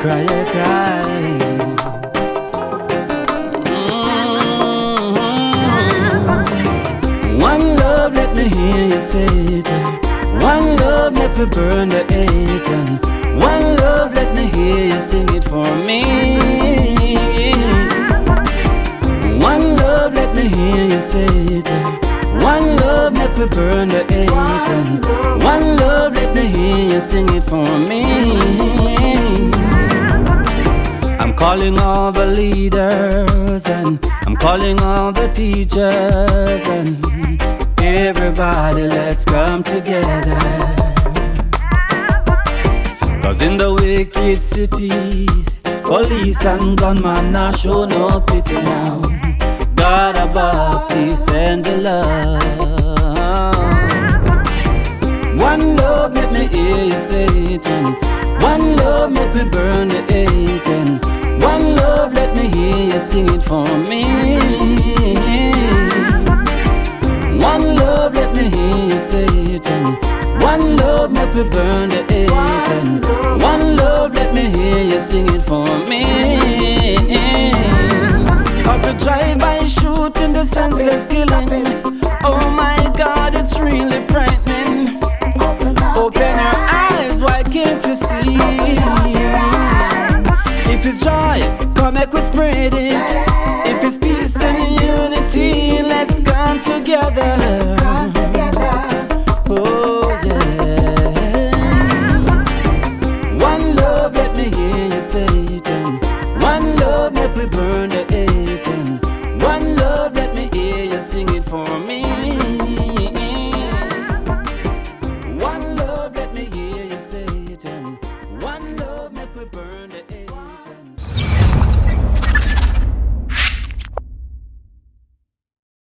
cry, I cry. One love, let me hear you say it. One love, make me burn the hate. One love, let me hear you sing it for me. One love, let me hear you say it. One love, make me burn the hate. One love, let me hear you sing it for me. I'm calling all the leaders, and I'm calling all the teachers, and everybody, let's come together. 'Cause in the wicked city, police and gunmen not show no pity now. God above, peace and the love. One love, let me hear you say it. One love, make me burn the hate. One love, let me hear you sing it for me. One love, let me hear you say it. One love, make me burn the hate. One love, let me hear you sing it for me. Of the drive-by shooting, the senseless killing. Oh my God, it's really frightening. Open your eyes, why can't you see? If it's joy, come make we spread it. If it's peace and unity, let's come together. Oh yeah. One love, let me hear you say it. One love, make we burn the hate. One love, let me hear you sing it for me. One love, let me hear you say it. One love, make we burn